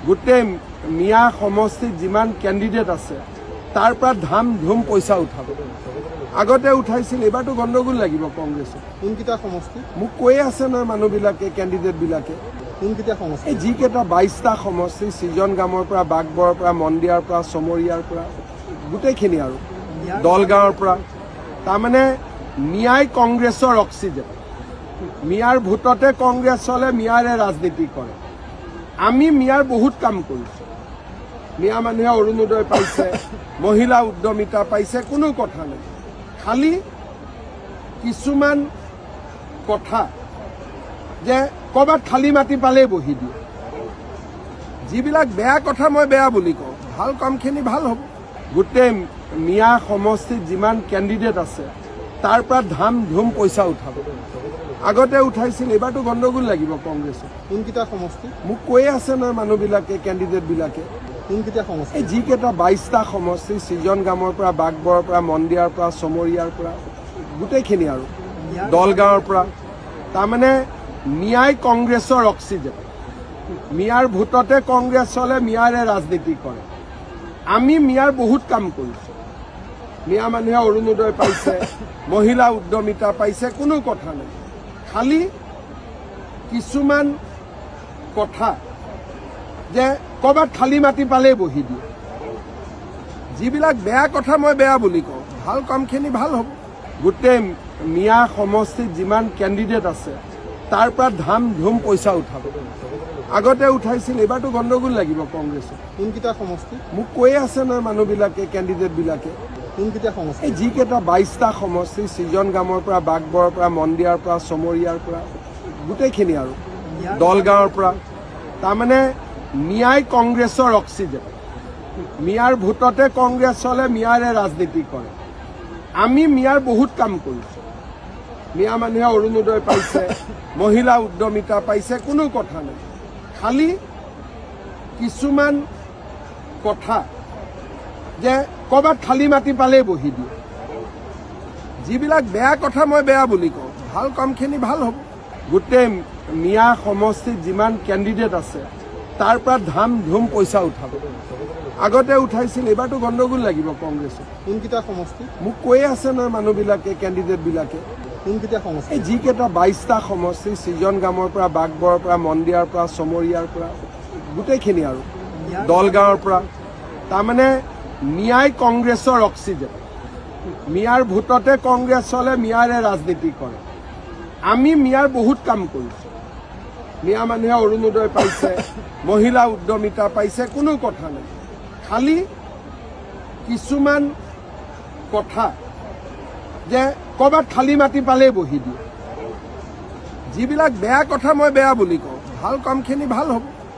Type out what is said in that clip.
গোটেই মিয়া সমষ্টিত যিমান কেণ্ডিডেট আছে তাৰ পৰা ধাম ধুম পইচা উঠাব। আগতে উঠাইছিল, এবাৰতো গণ্ডগোল লাগিব কংগ্ৰেছত। কোনকেইটা সমষ্টি মোক কৈয়ে আছে নহয় মানুহবিলাকে, কেণ্ডিডেটবিলাকে। কোনকেইটা সমষ্টি? এই যিকেইটা 22টা সমষ্টি, সৃজনগামৰ পৰা, বাগবৰৰ পৰা, মন্দিয়াৰ পৰা, চমৰীয়াৰ পৰা, গোটেইখিনি আৰু দলগাঁৱৰ পৰা। তাৰমানে মিয়াই কংগ্ৰেছৰ অক্সিজেন। মিয়াৰ ভোটতে কংগ্ৰেছ চলে, মিয়াৰে ৰাজনীতি কৰে। আমি মিয়াৰ বহুত কাম কৰিছোঁ। মিয়া মানুহে অৰুণোদয় পাইছে, মহিলা উদ্যমিতা পাইছে, কোনো কথা নাই। খালি কিছুমান কথা যে ক'ৰবাত খালী মাটি পালেই বহি দিয়ে। যিবিলাক বেয়া কথা মই বেয়া বুলি কওঁ, ভাল কামখিনি ভাল হ'ব। গোটেই মিয়া সমষ্টিত যিমান কেণ্ডিডেট আছে তাৰ পৰা ধাম ধুম পইচা উঠাব। আগতে উঠাইছিল, এবাৰতো গণ্ডগোল লাগিব কংগ্ৰেছত। কোনকেইটা সমষ্টি? মোক কৈয়ে আছে নহয় মানুহবিলাকে, কেণ্ডিডেটবিলাকে। কোনকেইটা সমষ্টি? এই যিকেইটা 22টা সমষ্টি, সৃজনগামৰ পৰা, বাগবৰৰ পৰা, মন্দিয়াৰ পৰা, চমৰীয়াৰ পৰা, গোটেইখিনি আৰু দলগাঁৱৰ পৰা। তাৰমানে মিয়াই কংগ্ৰেছৰ অক্সিজেন। মিয়াৰ ভোটতে কংগ্ৰেছ চলে, মিয়াৰে ৰাজনীতি কৰে। আমি মিয়াৰ বহুত কাম কৰিছোঁ। মিয়া মানুহে অৰুণোদয় পাইছে, মহিলা উদ্যমিতা পাইছে, কোনো কথা নাই। খালি কিছুমান কথা যে ক'ৰবাত খালী মাটি পালেই বহি দিয়ে। যিবিলাক বেয়া কথা মই বেয়া বুলি কওঁ, ভাল কামখিনি ভাল হ'ব। গোটেই মিয়া সমষ্টিত যিমান কেণ্ডিডেট আছে তাৰ পৰা ধাম ধুম পইচা উঠাব। আগতে উঠাইছিল, এবাৰতো গণ্ডগোল লাগিব কংগ্ৰেছত। কোনকেইটা সমষ্টি? মোক কৈয়ে আছে নহয় মানুহবিলাকে, কেণ্ডিডেটবিলাকে। কোনকেইটা সমষ্টি? এই যিকেইটা 22টা সমষ্টি, সৃজনগামৰ পৰা, বাগবৰৰ পৰা, মন্দিয়াৰ পৰা, চমৰীয়াৰ পৰা, গোটেইখিনি আৰু দলগাঁৱৰ পৰা। তাৰমানে মিয়াই কংগ্ৰেছৰ অক্সিজেন। মিয়াৰ ভোটতে কংগ্ৰেছ চলে, মিয়াৰে ৰাজনীতি কৰে। আমি মিয়াৰ বহুত কাম কৰিছোঁ। মিয়া মানুহে অৰুণোদয় পাইছে, মহিলা উদ্যমিতা পাইছে, কোনো কথা নাই। খালি কিছুমান কথা যে ক'ৰবাত খালী মাটি পালেই বহি দিয়ে। যিবিলাক বেয়া কথা মই বেয়া বুলি কওঁ, ভাল কামখিনি ভাল হ'ব। গোটেই মিয়া সমষ্টিত যিমান কেণ্ডিডেট আছে তাৰ পৰা ধাম ধুম পইচা উঠাব। আগতে উঠাইছিল, এবাৰতো গণ্ডগোল লাগিব কংগ্ৰেছত। কোনকেইটা সমষ্টি? মোক কৈয়ে আছে নহয় মানুহবিলাকে, কেণ্ডিডেটবিলাকে। কোনকেইটা সমষ্টি? এই যিকেইটা 22টা সমষ্টি, সৃজনগামৰ পৰা, বাগবৰৰ পৰা, মন্দিয়াৰ পৰা, চমৰীয়াৰ পৰা, গোটেইখিনি আৰু দলগাঁৱৰ পৰা। তাৰমানে মিয়াই কংগ্ৰেছৰ অক্সিজেন। মিয়াৰ ভোটতে কংগ্ৰেছ চলে, মিয়াৰে ৰাজনীতি কৰে। আমি মিয়াৰ বহুত কাম কৰিছোঁ। মিয়া মানুহে অৰুণোদয় পাইছে, মহিলা উদ্যমিতা পাইছে, কোনো কথা নাই। খালি কিছুমান কথা যে ক'ৰবাত খালী মাটি পালেই বহি দিয়ে। যিবিলাক বেয়া কথা মই বেয়া বুলি কওঁ, ভাল কামখিনি ভাল হ'ব।